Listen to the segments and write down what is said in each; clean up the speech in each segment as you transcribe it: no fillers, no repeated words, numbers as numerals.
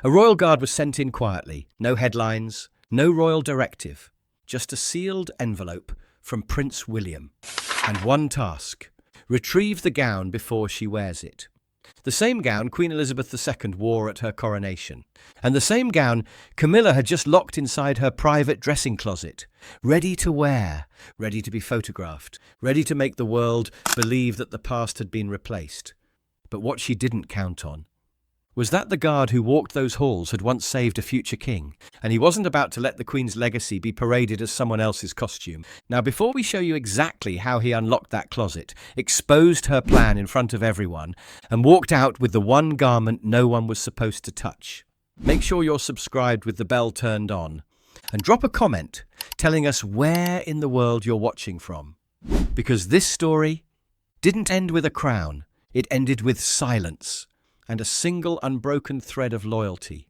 A royal guard was sent in quietly. No headlines, no royal directive, just a sealed envelope from Prince William. And one task: retrieve the gown before she wears it. The same gown Queen Elizabeth II wore at her coronation, and the same gown Camilla had just locked inside her private dressing closet, ready to wear, ready to be photographed, ready to make the world believe that the past had been replaced. But what she didn't count on was that the guard who walked those halls had once saved a future king, and he wasn't about to let the Queen's legacy be paraded as someone else's costume. Now, before we show you exactly how he unlocked that closet, exposed her plan in front of everyone, and walked out with the one garment no one was supposed to touch, make sure you're subscribed with the bell turned on, and drop a comment telling us where in the world you're watching from. Because this story didn't end with a crown, it ended with silence and a single unbroken thread of loyalty.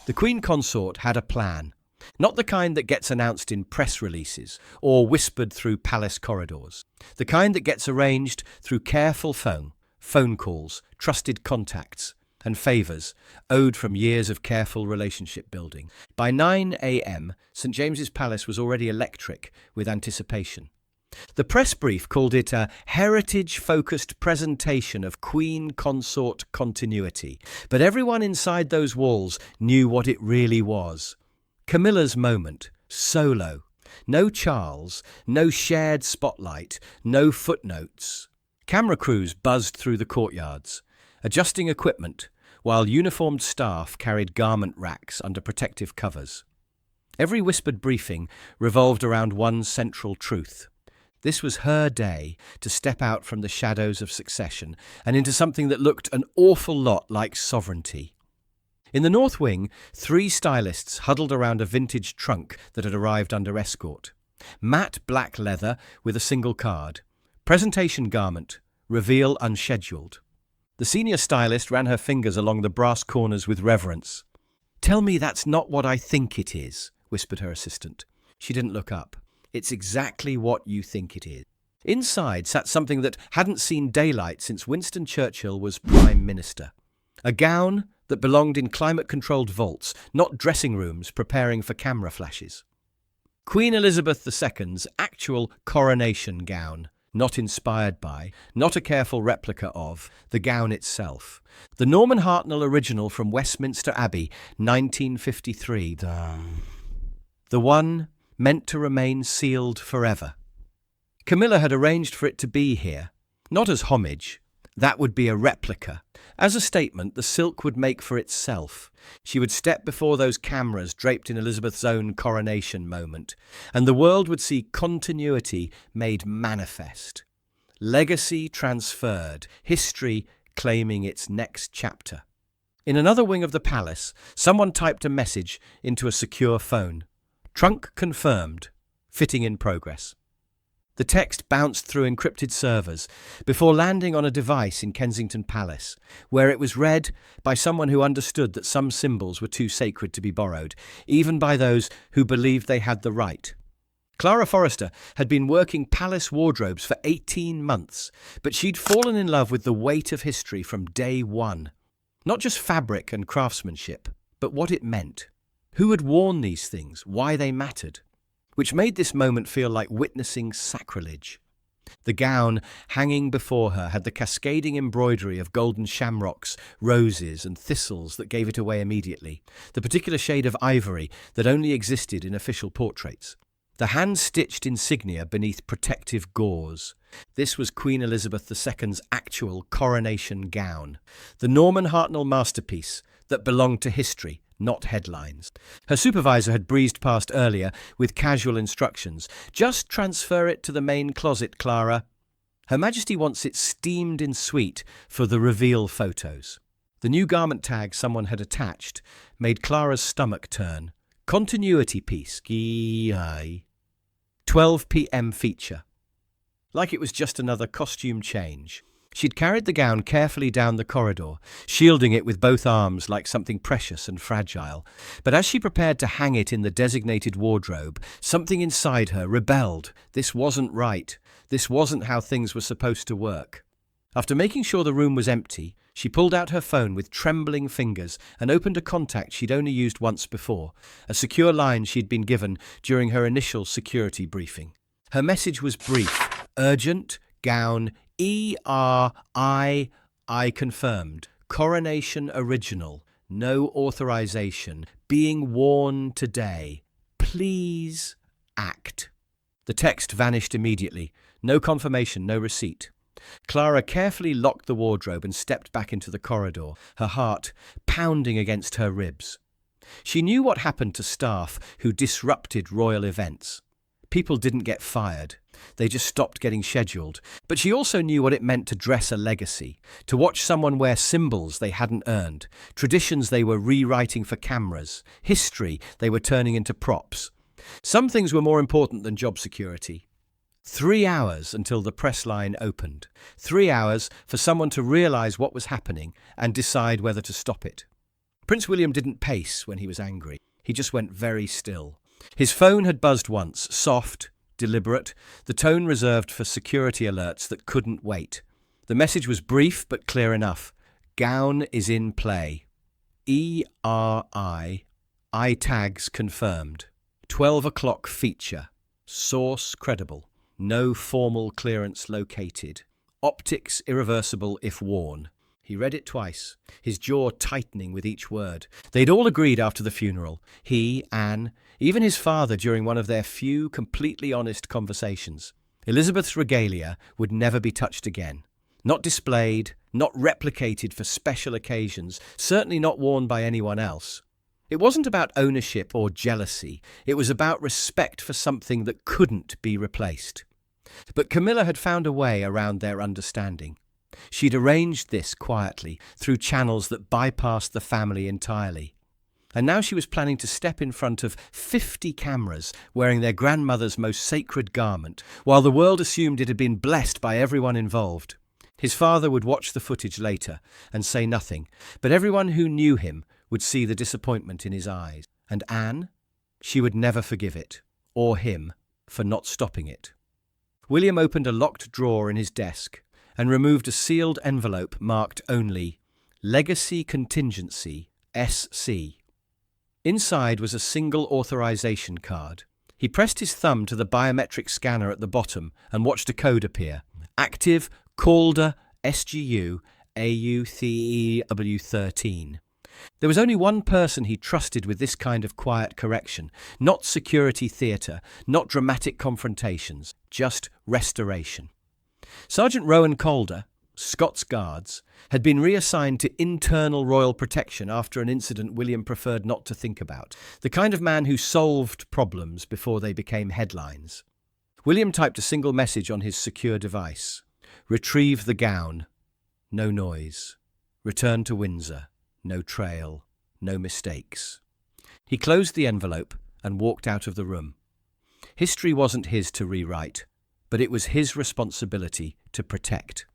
The Queen Consort had a plan, not the kind that gets announced in press releases or whispered through palace corridors. The kind that gets arranged through careful phone calls, trusted contacts, and favours owed from years of careful relationship building. By 9 a.m, St James's Palace was already electric with anticipation. The press brief called it a heritage-focused presentation of Queen Consort continuity, but everyone inside those walls knew what it really was. Camilla's moment, solo. No Charles, no shared spotlight, no footnotes. Camera crews buzzed through the courtyards, adjusting equipment, while uniformed staff carried garment racks under protective covers. Every whispered briefing revolved around one central truth. This was her day to step out from the shadows of succession and into something that looked an awful lot like sovereignty. In the North Wing, 3 stylists huddled around a vintage trunk that had arrived under escort. Matte black leather with a single card. Presentation garment. Reveal unscheduled. The senior stylist ran her fingers along the brass corners with reverence. "Tell me that's not what I think it is," whispered her assistant. She didn't look up. "It's exactly what you think it is." Inside sat something that hadn't seen daylight since Winston Churchill was Prime Minister. A gown that belonged in climate-controlled vaults, not dressing rooms preparing for camera flashes. Queen Elizabeth II's actual coronation gown, not inspired by, not a careful replica of, the gown itself. The Norman Hartnell original from Westminster Abbey, 1953. The one meant to remain sealed forever. Camilla had arranged for it to be here, not as homage. That would be a replica. As a statement, the silk would make for itself. She would step before those cameras draped in Elizabeth's own coronation moment, and the world would see continuity made manifest. Legacy transferred, history claiming its next chapter. In another wing of the palace, someone typed a message into a secure phone. "Trunk confirmed. Fitting in progress." The text bounced through encrypted servers before landing on a device in Kensington Palace, where it was read by someone who understood that some symbols were too sacred to be borrowed, even by those who believed they had the right. Clara Forrester had been working palace wardrobes for 18 months, but she'd fallen in love with the weight of history from day one. Not just fabric and craftsmanship, but what it meant. Who had worn these things, why they mattered, which made this moment feel like witnessing sacrilege. The gown hanging before her had the cascading embroidery of golden shamrocks, roses and thistles that gave it away immediately, the particular shade of ivory that only existed in official portraits. The hand-stitched insignia beneath protective gauze. This was Queen Elizabeth II's actual coronation gown, the Norman Hartnell masterpiece that belonged to history, not headlines. Her supervisor had breezed past earlier with casual instructions. "Just transfer it to the main closet, Clara. Her Majesty wants it steamed in suite for the reveal photos." The new garment tag someone had attached made Clara's stomach turn. Continuity piece. 12 p.m. feature. Like it was just another costume change. She'd carried the gown carefully down the corridor, shielding it with both arms like something precious and fragile. But as she prepared to hang it in the designated wardrobe, something inside her rebelled. This wasn't right. This wasn't how things were supposed to work. After making sure the room was empty, She pulled out her phone with trembling fingers and opened a contact she'd only used once before, a secure line she'd been given during her initial security briefing. Her message was brief, urgent, gown, E-R-I confirmed, Coronation Original, no authorization, being worn today. Please act. The text vanished immediately. No confirmation, no receipt. Clara carefully locked the wardrobe and stepped back into the corridor, her heart pounding against her ribs. She knew what happened to staff who disrupted royal events. People didn't get fired. They just stopped getting scheduled. But she also knew what it meant to dress a legacy, to watch someone wear symbols they hadn't earned, traditions they were rewriting for cameras, history they were turning into props. Some things were more important than job security. 3 hours until the press line opened. 3 hours for someone to realize what was happening and decide whether to stop it. Prince William didn't pace when he was angry. He just went very still. His phone had buzzed once, soft, deliberate, the tone reserved for security alerts that couldn't wait. The message was brief but clear enough. Gown is in play. E-R-I, tags confirmed. 12 o'clock feature. Source credible. No formal clearance located. Optics irreversible if worn. He read it twice, his jaw tightening with each word. They'd all agreed after the funeral. He, Anne, even his father during one of their few completely honest conversations. Elizabeth's regalia would never be touched again. Not displayed, not replicated for special occasions, certainly not worn by anyone else. It wasn't about ownership or jealousy. It was about respect for something that couldn't be replaced. But Camilla had found a way around their understanding. She'd arranged this quietly, through channels that bypassed the family entirely. And now she was planning to step in front of 50 cameras wearing their grandmother's most sacred garment, while the world assumed it had been blessed by everyone involved. His father would watch the footage later and say nothing, but everyone who knew him would see the disappointment in his eyes. And Anne? She would never forgive it, or him, for not stopping it. William opened a locked drawer in his desk and removed a sealed envelope marked only Legacy Contingency, SC. Inside was a single authorization card. He pressed his thumb to the biometric scanner at the bottom and watched a code appear. Active Calder SGU AUTHEW13. There was only one person he trusted with this kind of quiet correction, not security theatre, not dramatic confrontations, just restoration. Sergeant Rowan Calder, Scots Guards, had been reassigned to internal royal protection after an incident William preferred not to think about, the kind of man who solved problems before they became headlines. William typed a single message on his secure device. Retrieve the gown. No noise. Return to Windsor. No trail, no mistakes. He closed the envelope and walked out of the room. History wasn't his to rewrite, but it was his responsibility to protect.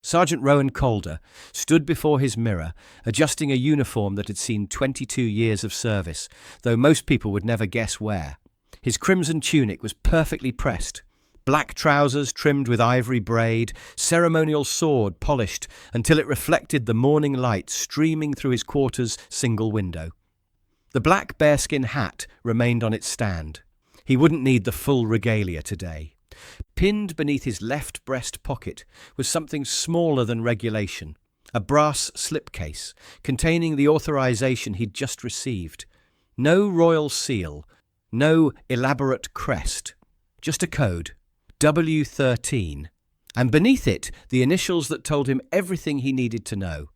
Sergeant Rowan Calder stood before his mirror, adjusting a uniform that had seen 22 years of service, though most people would never guess where. His crimson tunic was perfectly pressed. Black trousers trimmed with ivory braid, ceremonial sword polished until it reflected the morning light streaming through his quarters' single window. The black bearskin hat remained on its stand. He wouldn't need the full regalia today. Pinned beneath his left breast pocket was something smaller than regulation, a brass slipcase containing the authorization he'd just received. No royal seal, no elaborate crest, just a code. W13, and beneath it the initials that told him everything he needed to know.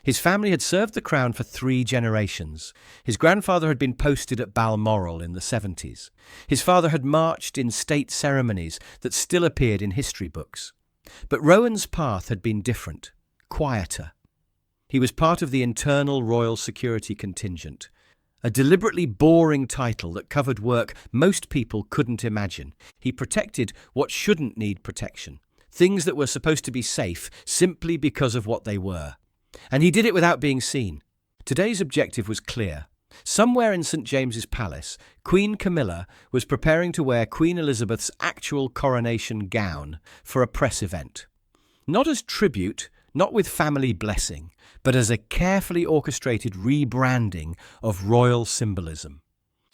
His family had served the crown for 3 generations. His grandfather had been posted at Balmoral in the 70s. His father had marched in state ceremonies that still appeared in history books. But Rowan's path had been different, quieter. He was part of the internal royal security contingent, a deliberately boring title that covered work most people couldn't imagine. He protected what shouldn't need protection, things that were supposed to be safe simply because of what they were. And he did it without being seen. Today's objective was clear. Somewhere in St. James's Palace, Queen Camilla was preparing to wear Queen Elizabeth's actual coronation gown for a press event. Not as tribute, not with family blessing, but as a carefully orchestrated rebranding of royal symbolism.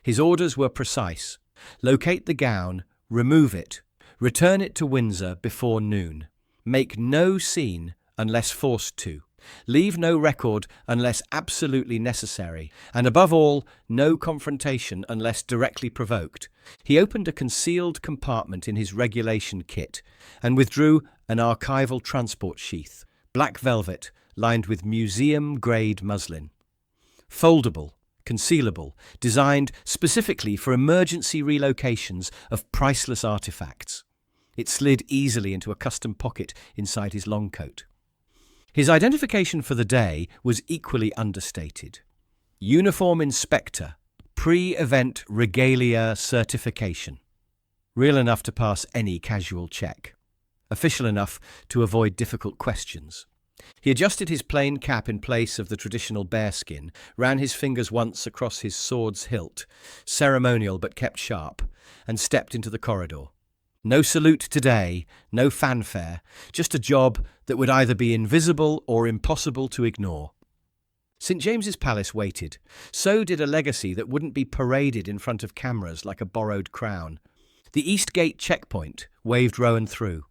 His orders were precise: locate the gown, remove it, return it to Windsor before noon. Make no scene unless forced to. Leave no record unless absolutely necessary, and above all, no confrontation unless directly provoked. He opened a concealed compartment in his regulation kit and withdrew an archival transport sheath, black velvet, lined with museum-grade muslin. Foldable, concealable, designed specifically for emergency relocations of priceless artifacts. It slid easily into a custom pocket inside his long coat. His identification for the day was equally understated. Uniform Inspector, pre-event regalia certification. Real enough to pass any casual check. Official enough to avoid difficult questions. He adjusted his plain cap in place of the traditional bearskin, ran his fingers once across his sword's hilt, ceremonial but kept sharp, and stepped into the corridor. No salute today, no fanfare, just a job that would either be invisible or impossible to ignore. St. James's Palace waited. So did a legacy that wouldn't be paraded in front of cameras like a borrowed crown. The East Gate checkpoint waved Rowan through.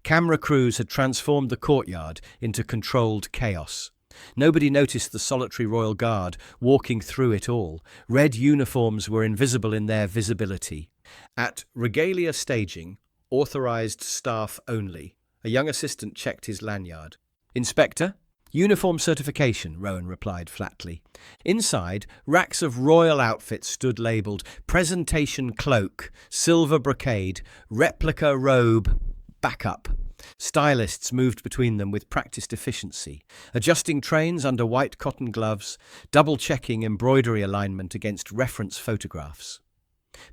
Camera crews had transformed the courtyard into controlled chaos. Nobody noticed the solitary royal guard walking through it all. Red uniforms were invisible in their visibility. At regalia staging, authorized staff only, a young assistant checked his lanyard. Inspector? Uniform certification, Rowan replied flatly. Inside, racks of royal outfits stood labelled presentation cloak, silver brocade, replica robe, backup. Stylists moved between them with practiced efficiency, adjusting trains under white cotton gloves, double-checking embroidery alignment against reference photographs.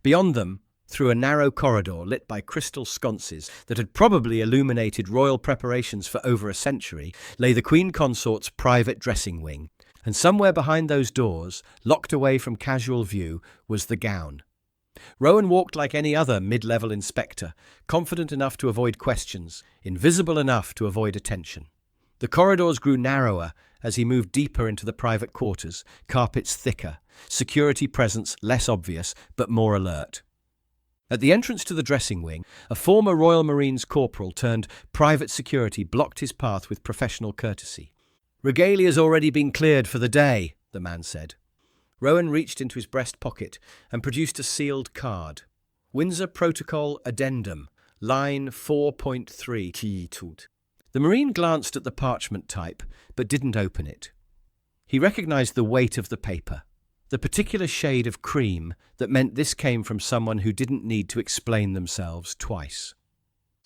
Beyond them, through a narrow corridor lit by crystal sconces that had probably illuminated royal preparations for over a century, lay the Queen Consort's private dressing wing, and somewhere behind those doors, locked away from casual view, was the gown. Rowan walked like any other mid-level inspector, confident enough to avoid questions, invisible enough to avoid attention. The corridors grew narrower as he moved deeper into the private quarters, carpets thicker, security presence less obvious but more alert. At the entrance to the dressing wing, a former Royal Marines corporal turned private security blocked his path with professional courtesy. "Regalia's already been cleared for the day," the man said. Rowan reached into his breast pocket and produced a sealed card. Windsor Protocol Addendum, line 4.3. The Marine glanced at the parchment type, but didn't open it. He recognized the weight of the paper, the particular shade of cream that meant this came from someone who didn't need to explain themselves twice.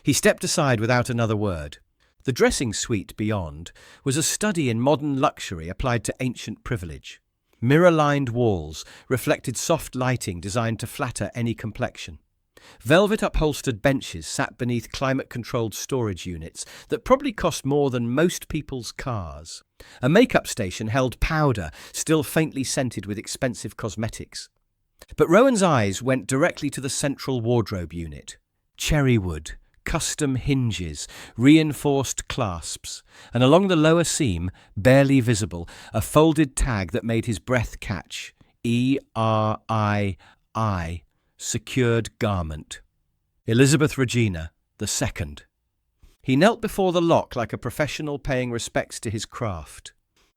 He stepped aside without another word. The dressing suite beyond was a study in modern luxury applied to ancient privilege. Mirror-lined walls reflected soft lighting designed to flatter any complexion. Velvet-upholstered benches sat beneath climate-controlled storage units that probably cost more than most people's cars. A makeup station held powder, still faintly scented with expensive cosmetics. But Rowan's eyes went directly to the central wardrobe unit. Cherry wood, custom hinges, reinforced clasps, and along the lower seam, barely visible, a folded tag that made his breath catch. E-R-I-I. Secured garment. Elizabeth Regina, II. He knelt before the lock like a professional paying respects to his craft.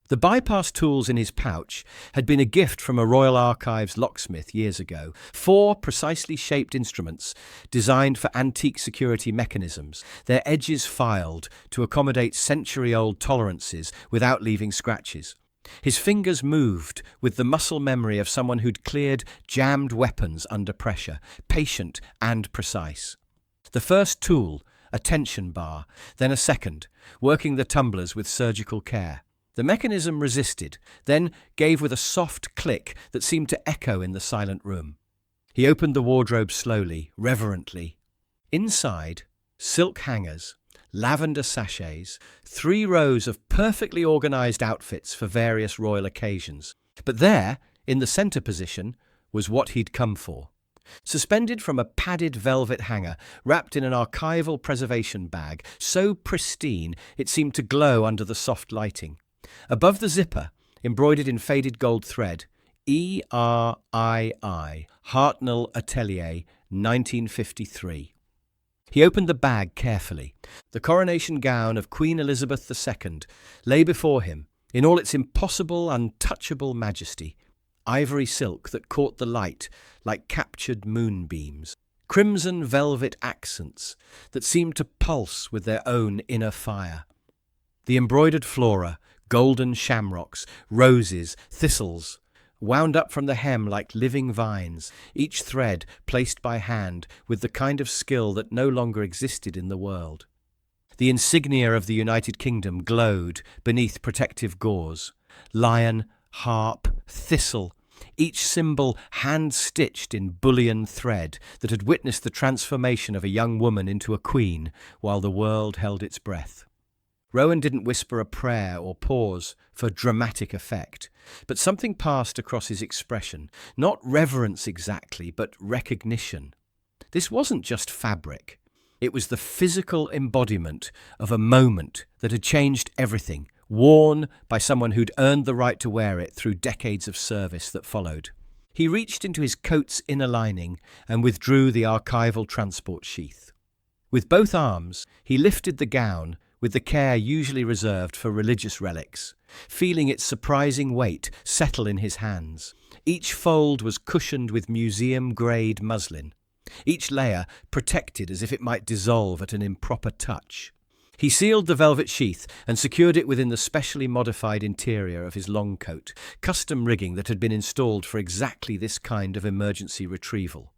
The bypass tools in his pouch had been a gift from a Royal Archives locksmith years ago. 4 precisely shaped instruments designed for antique security mechanisms, their edges filed to accommodate century-old tolerances without leaving scratches. His fingers moved with the muscle memory of someone who'd cleared jammed weapons under pressure, patient and precise. The first tool, a tension bar, then a second, working the tumblers with surgical care. The mechanism resisted, then gave with a soft click that seemed to echo in the silent room. He opened the wardrobe slowly, reverently. Inside, silk hangers, lavender sachets, 3 rows of perfectly organized outfits for various royal occasions. But there, in the center position, was what he'd come for. Suspended from a padded velvet hanger, wrapped in an archival preservation bag, so pristine it seemed to glow under the soft lighting. Above the zipper, embroidered in faded gold thread, E.R.I.I. Hartnell Atelier, 1953. He opened the bag carefully. The coronation gown of Queen Elizabeth II lay before him in all its impossible, untouchable majesty. Ivory silk that caught the light like captured moonbeams. Crimson velvet accents that seemed to pulse with their own inner fire. The embroidered flora, golden shamrocks, roses, thistles, wound up from the hem like living vines, each thread placed by hand with the kind of skill that no longer existed in the world. The insignia of the United Kingdom glowed beneath protective gauze. Lion, harp, thistle, each symbol hand-stitched in bullion thread that had witnessed the transformation of a young woman into a queen while the world held its breath. Rowan didn't whisper a prayer or pause for dramatic effect, but something passed across his expression, not reverence exactly, but recognition. This wasn't just fabric. It was the physical embodiment of a moment that had changed everything, worn by someone who'd earned the right to wear it through decades of service that followed. He reached into his coat's inner lining and withdrew the archival transport sheath. With both arms, he lifted the gown with the care usually reserved for religious relics, feeling its surprising weight settle in his hands. Each fold was cushioned with museum-grade muslin, each layer protected as if it might dissolve at an improper touch. He sealed the velvet sheath and secured it within the specially modified interior of his long coat, custom rigging that had been installed for exactly this kind of emergency retrieval.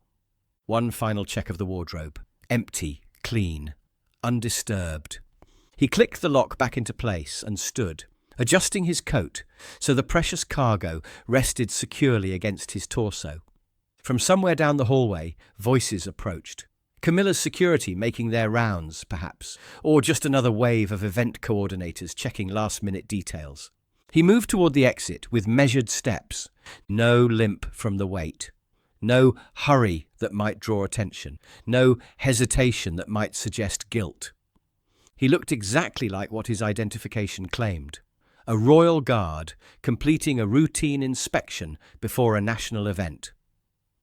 One final check of the wardrobe. Empty, clean, undisturbed. He clicked the lock back into place and stood, adjusting his coat so the precious cargo rested securely against his torso. From somewhere down the hallway, voices approached. Camilla's security making their rounds, perhaps, or just another wave of event coordinators checking last-minute details. He moved toward the exit with measured steps, no limp from the weight, no hurry that might draw attention, no hesitation that might suggest guilt. He looked exactly like what his identification claimed, a royal guard completing a routine inspection before a national event.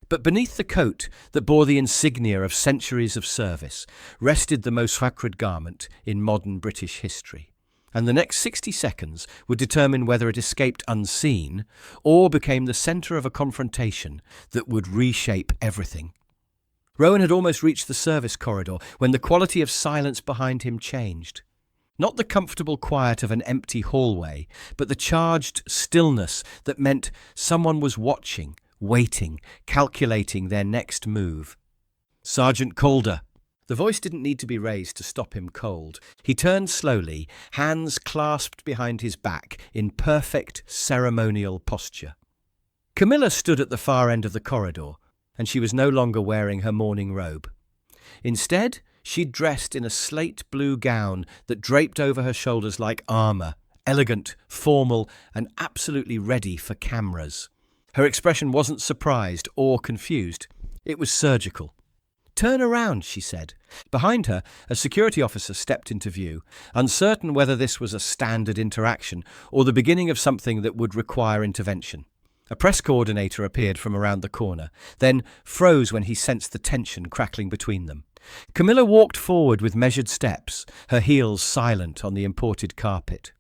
But beneath the coat that bore the insignia of centuries of service rested the most sacred garment in modern British history, and the next 60 seconds would determine whether it escaped unseen or became the centre of a confrontation that would reshape everything. Rowan had almost reached the service corridor when the quality of silence behind him changed. Not the comfortable quiet of an empty hallway, but the charged stillness that meant someone was watching, waiting, calculating their next move. "Sergeant Calder." The voice didn't need to be raised to stop him cold. He turned slowly, hands clasped behind his back in perfect ceremonial posture. Camilla stood at the far end of the corridor, and she was no longer wearing her morning robe. Instead, she'd dressed in a slate blue gown that draped over her shoulders like armour, elegant, formal, and absolutely ready for cameras. Her expression wasn't surprised or confused. It was surgical. "Turn around," she said. Behind her, a security officer stepped into view, uncertain whether this was a standard interaction or the beginning of something that would require intervention. A press coordinator appeared from around the corner, then froze when he sensed the tension crackling between them. Camilla walked forward with measured steps, her heels silent on the imported carpet.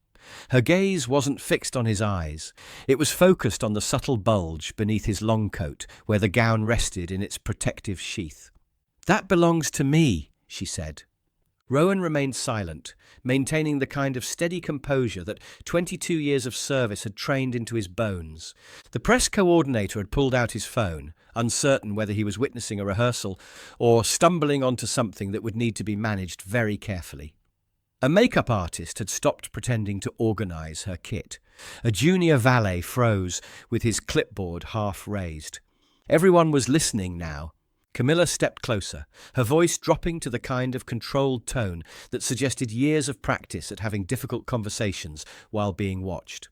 Her gaze wasn't fixed on his eyes. It was focused on the subtle bulge beneath his long coat, where the gown rested in its protective sheath. "That belongs to me," she said. Rowan remained silent, maintaining the kind of steady composure that 22 years of service had trained into his bones. The press coordinator had pulled out his phone, uncertain whether he was witnessing a rehearsal or stumbling onto something that would need to be managed very carefully. A makeup artist had stopped pretending to organise her kit. A junior valet froze with his clipboard half raised. Everyone was listening now. Camilla stepped closer, her voice dropping to the kind of controlled tone that suggested years of practice at having difficult conversations while being watched.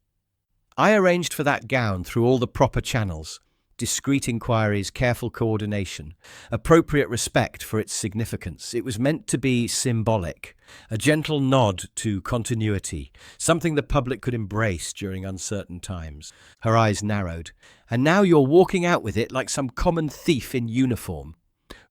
"I arranged for that gown through all the proper channels. Discreet inquiries, careful coordination, appropriate respect for its significance. It was meant to be symbolic, a gentle nod to continuity, something the public could embrace during uncertain times. Her eyes narrowed. And now you're walking out with it like some common thief in uniform.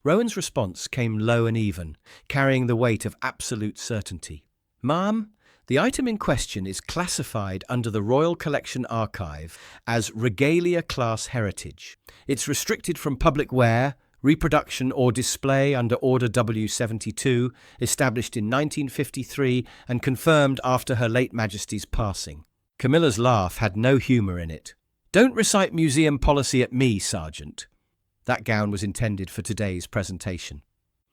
Rowan's response came low and even, carrying the weight of absolute certainty. Ma'am, the item in question is classified under the Royal Collection Archive as Regalia Class Heritage. It's restricted from public wear, reproduction or display under Order W72, established in 1953 and confirmed after Her late Majesty's passing. Camilla's laugh had no humour in it. Don't recite museum policy at me, Sergeant. That gown was intended for today's presentation.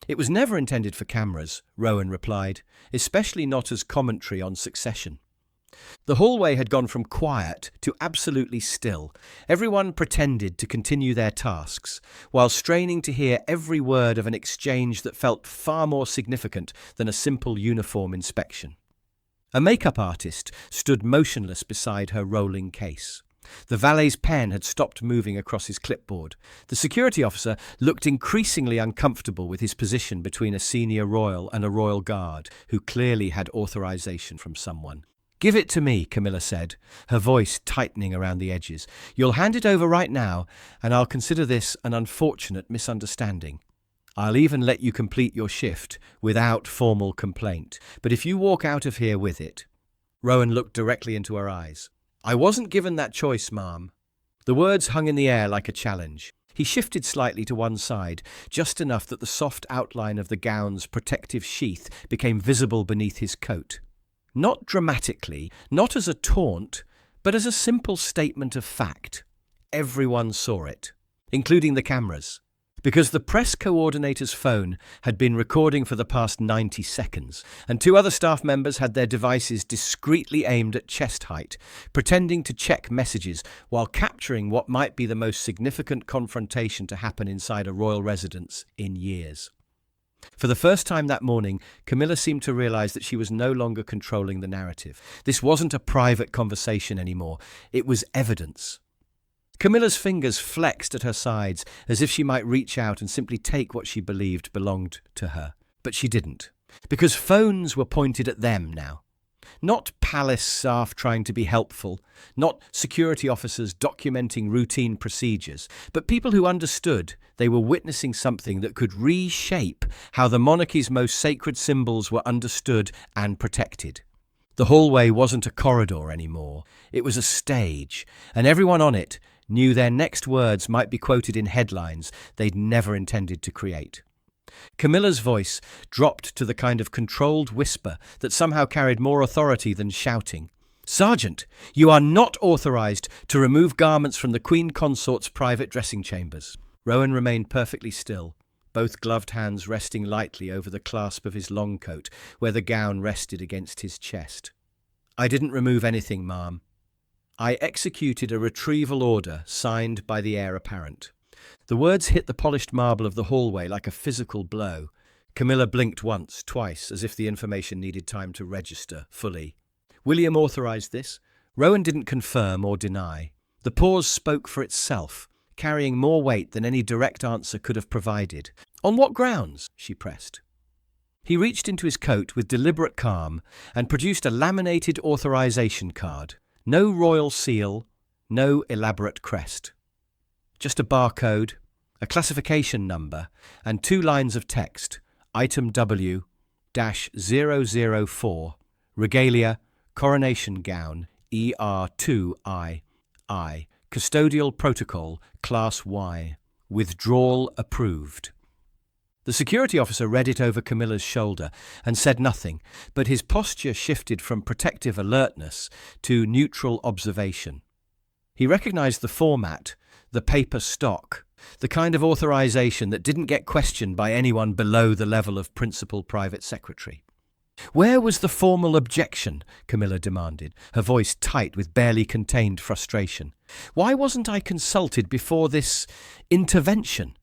It was never intended for cameras, Rowan replied, especially not as commentary on succession. The hallway had gone from quiet to absolutely still. Everyone pretended to continue their tasks, while straining to hear every word of an exchange that felt far more significant than a simple uniform inspection. A makeup artist stood motionless beside her rolling case. The valet's pen had stopped moving across his clipboard. The security officer looked increasingly uncomfortable with his position between a senior royal and a royal guard, who clearly had authorization from someone. Give it to me, Camilla said, her voice tightening around the edges. You'll hand it over right now, and I'll consider this an unfortunate misunderstanding. I'll even let you complete your shift without formal complaint, but if you walk out of here with it... Rowan looked directly into her eyes. I wasn't given that choice, ma'am. The words hung in the air like a challenge. He shifted slightly to one side, just enough that the soft outline of the gown's protective sheath became visible beneath his coat. Not dramatically, not as a taunt, but as a simple statement of fact. Everyone saw it, including the cameras, because the press coordinator's phone had been recording for the past 90 seconds, and two other staff members had their devices discreetly aimed at chest height, pretending to check messages while capturing what might be the most significant confrontation to happen inside a royal residence in years. For the first time that morning, Camilla seemed to realize that she was no longer controlling the narrative. This wasn't a private conversation anymore. It was evidence. Camilla's fingers flexed at her sides as if she might reach out and simply take what she believed belonged to her. But she didn't, because phones were pointed at them now. Not palace staff trying to be helpful, not security officers documenting routine procedures, but people who understood they were witnessing something that could reshape how the monarchy's most sacred symbols were understood and protected. The hallway wasn't a corridor anymore. It was a stage, and everyone on it knew their next words might be quoted in headlines they'd never intended to create. Camilla's voice dropped to the kind of controlled whisper that somehow carried more authority than shouting. Sergeant, you are not authorized to remove garments from the Queen Consort's private dressing chambers. Rowan remained perfectly still, both gloved hands resting lightly over the clasp of his long coat, where the gown rested against his chest. I didn't remove anything, ma'am. I executed a retrieval order signed by the heir apparent. The words hit the polished marble of the hallway like a physical blow. Camilla blinked once, twice, as if the information needed time to register fully. William authorized this. Rowan didn't confirm or deny. The pause spoke for itself, carrying more weight than any direct answer could have provided. On what grounds? She pressed. He reached into his coat with deliberate calm and produced a laminated authorization card. No royal seal, no elaborate crest. Just a barcode, a classification number, and 2 lines of text. Item W-004, Regalia, Coronation Gown, ER2II, Custodial Protocol, Class Y, Withdrawal Approved. The security officer read it over Camilla's shoulder and said nothing, but his posture shifted from protective alertness to neutral observation. He recognized the format, the paper stock, the kind of authorization that didn't get questioned by anyone below the level of principal private secretary. Where was the formal objection? Camilla demanded, her voice tight with barely contained frustration. Why wasn't I consulted before this intervention?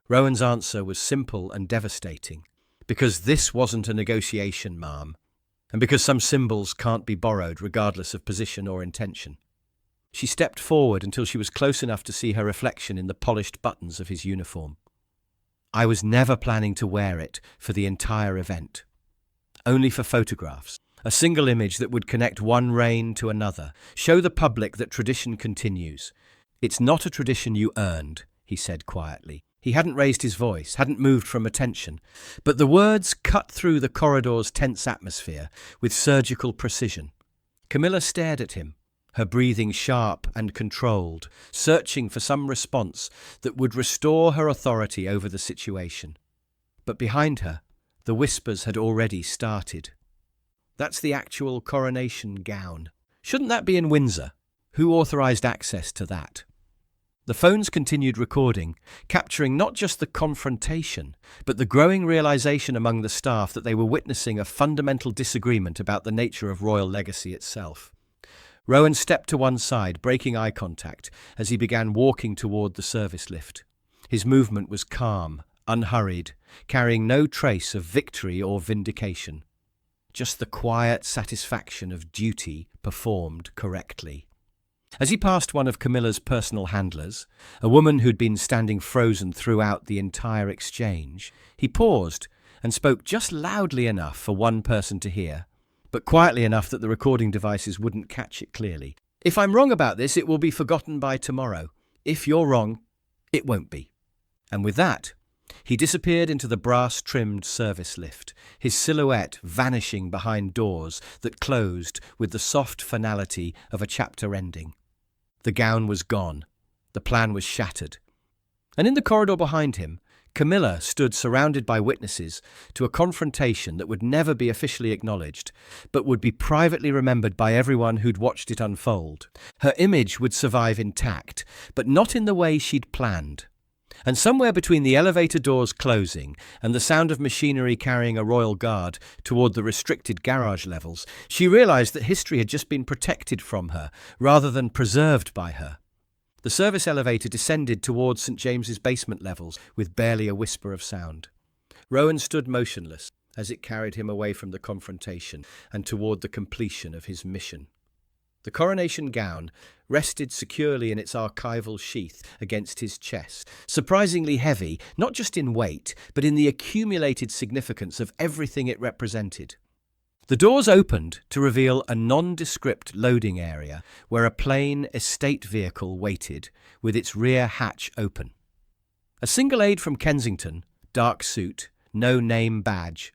Rowan's answer was simple and devastating. Because this wasn't a negotiation, ma'am, and because some symbols can't be borrowed regardless of position or intention. She stepped forward until she was close enough to see her reflection in the polished buttons of his uniform. I was never planning to wear it for the entire event. Only for photographs. A single image that would connect one reign to another. Show the public that tradition continues. It's not a tradition you earned, he said quietly. He hadn't raised his voice, hadn't moved from attention, but the words cut through the corridor's tense atmosphere with surgical precision. Camilla stared at him, her breathing sharp and controlled, searching for some response that would restore her authority over the situation. But behind her, the whispers had already started. That's the actual coronation gown. Shouldn't that be in Windsor? Who authorized access to that? The phones continued recording, capturing not just the confrontation, but the growing realization among the staff that they were witnessing a fundamental disagreement about the nature of royal legacy itself. Rowan stepped to one side, breaking eye contact, as he began walking toward the service lift. His movement was calm, unhurried, carrying no trace of victory or vindication. Just the quiet satisfaction of duty performed correctly. As he passed one of Camilla's personal handlers, a woman who'd been standing frozen throughout the entire exchange, he paused and spoke just loudly enough for one person to hear, but quietly enough that the recording devices wouldn't catch it clearly. If I'm wrong about this, it will be forgotten by tomorrow. If you're wrong, it won't be. And with that, he disappeared into the brass-trimmed service lift, his silhouette vanishing behind doors that closed with the soft finality of a chapter ending. The gown was gone. The plan was shattered. And in the corridor behind him, Camilla stood surrounded by witnesses to a confrontation that would never be officially acknowledged, but would be privately remembered by everyone who'd watched it unfold. Her image would survive intact, but not in the way she'd planned. And somewhere between the elevator doors closing and the sound of machinery carrying a royal guard toward the restricted garage levels, she realized that history had just been protected from her, rather than preserved by her. The service elevator descended towards St. James's basement levels with barely a whisper of sound. Rowan stood motionless as it carried him away from the confrontation and toward the completion of his mission. The coronation gown rested securely in its archival sheath against his chest, surprisingly heavy, not just in weight, but in the accumulated significance of everything it represented. The doors opened to reveal a nondescript loading area where a plain estate vehicle waited, with its rear hatch open. A single aide from Kensington, dark suit, no name badge,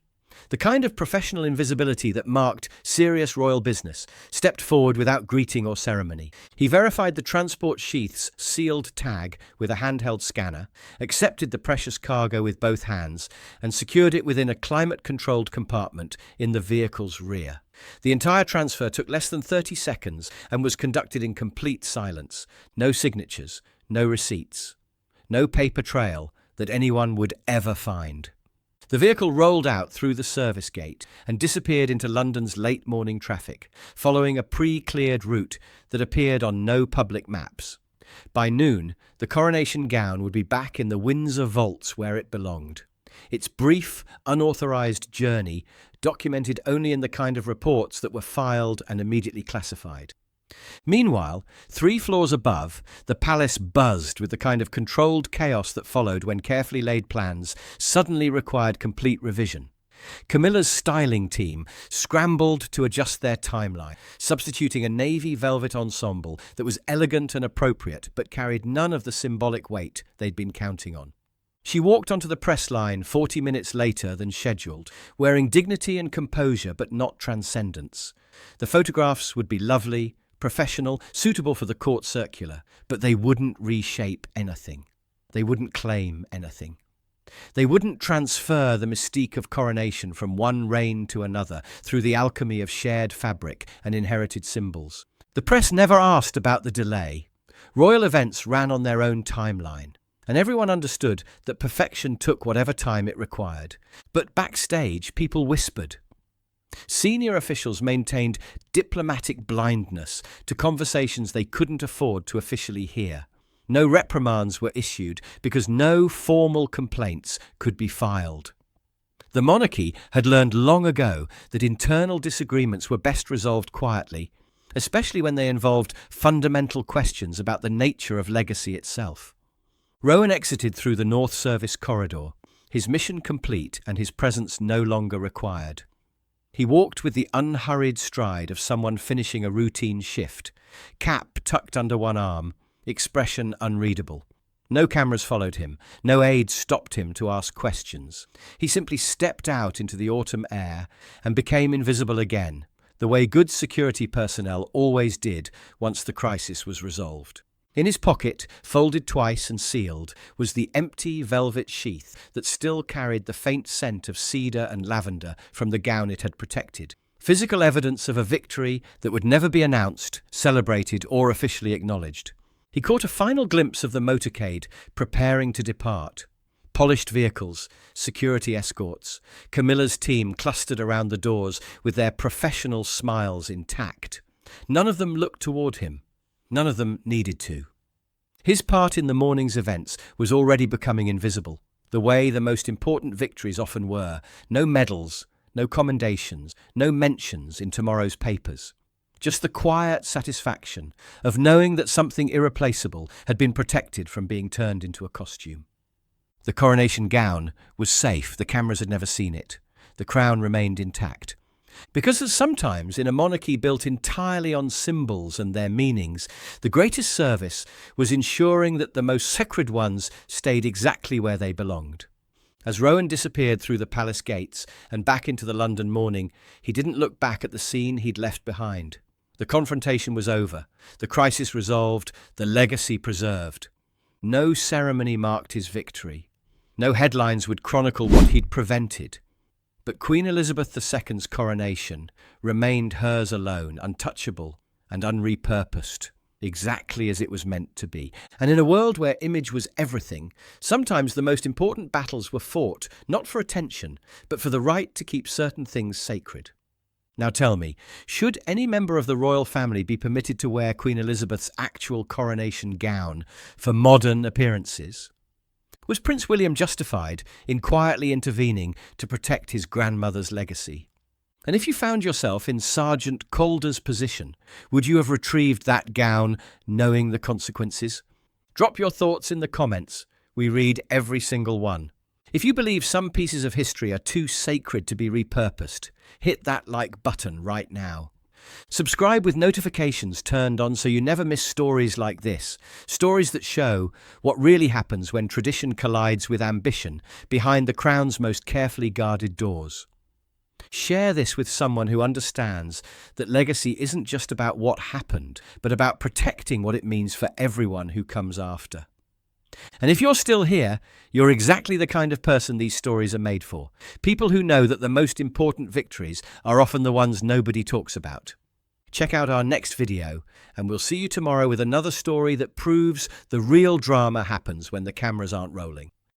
the kind of professional invisibility that marked serious royal business, stepped forward without greeting or ceremony. He verified the transport sheath's sealed tag with a handheld scanner, accepted the precious cargo with both hands, and secured it within a climate-controlled compartment in the vehicle's rear. The entire transfer took less than 30 seconds and was conducted in complete silence. No signatures, no receipts, no paper trail that anyone would ever find. The vehicle rolled out through the service gate and disappeared into London's late-morning traffic, following a pre-cleared route that appeared on no public maps. By noon, the coronation gown would be back in the Windsor vaults where it belonged. Its brief, unauthorized journey documented only in the kind of reports that were filed and immediately classified. Meanwhile, 3 floors above, the palace buzzed with the kind of controlled chaos that followed when carefully laid plans suddenly required complete revision. Camilla's styling team scrambled to adjust their timeline, substituting a navy velvet ensemble that was elegant and appropriate but carried none of the symbolic weight they'd been counting on. She walked onto the press line 40 minutes later than scheduled, wearing dignity and composure but not transcendence. The photographs would be lovely, professional, suitable for the court circular, but they wouldn't reshape anything. They wouldn't claim anything. They wouldn't transfer the mystique of coronation from one reign to another through the alchemy of shared fabric and inherited symbols. The press never asked about the delay. Royal events ran on their own timeline, and everyone understood that perfection took whatever time it required. But backstage, people whispered. Senior officials maintained diplomatic blindness to conversations they couldn't afford to officially hear. No reprimands were issued because no formal complaints could be filed. The monarchy had learned long ago that internal disagreements were best resolved quietly, especially when they involved fundamental questions about the nature of legacy itself. Rowan exited through the North Service corridor, his mission complete and his presence no longer required. He walked with the unhurried stride of someone finishing a routine shift, cap tucked under one arm, expression unreadable. No cameras followed him, no aides stopped him to ask questions. He simply stepped out into the autumn air and became invisible again, the way good security personnel always did once the crisis was resolved. In his pocket, folded twice and sealed, was the empty velvet sheath that still carried the faint scent of cedar and lavender from the gown it had protected. Physical evidence of a victory that would never be announced, celebrated, or officially acknowledged. He caught a final glimpse of the motorcade preparing to depart. Polished vehicles, security escorts, Camilla's team clustered around the doors with their professional smiles intact. None of them looked toward him. None of them needed to. His part in the morning's events was already becoming invisible, the way the most important victories often were. No medals, no commendations, no mentions in tomorrow's papers. Just the quiet satisfaction of knowing that something irreplaceable had been protected from being turned into a costume. The coronation gown was safe. The cameras had never seen it. The crown remained intact. Because sometimes in a monarchy built entirely on symbols and their meanings, the greatest service was ensuring that the most sacred ones stayed exactly where they belonged. As Rowan disappeared through the palace gates and back into the London morning, he didn't look back at the scene he'd left behind. The confrontation was over, the crisis resolved, the legacy preserved. No ceremony marked his victory. No headlines would chronicle what he'd prevented. But Queen Elizabeth II's coronation remained hers alone, untouchable and unrepurposed, exactly as it was meant to be. And in a world where image was everything, sometimes the most important battles were fought not for attention, but for the right to keep certain things sacred. Now tell me, should any member of the royal family be permitted to wear Queen Elizabeth's actual coronation gown for modern appearances? Was Prince William justified in quietly intervening to protect his grandmother's legacy? And if you found yourself in Sergeant Calder's position, would you have retrieved that gown knowing the consequences? Drop your thoughts in the comments. We read every single one. If you believe some pieces of history are too sacred to be repurposed, hit that like button right now. Subscribe with notifications turned on so you never miss stories like this, stories that show what really happens when tradition collides with ambition behind the crown's most carefully guarded doors. Share this with someone who understands that legacy isn't just about what happened, but about protecting what it means for everyone who comes after. And if you're still here, you're exactly the kind of person these stories are made for. People who know that the most important victories are often the ones nobody talks about. Check out our next video, and we'll see you tomorrow with another story that proves the real drama happens when the cameras aren't rolling.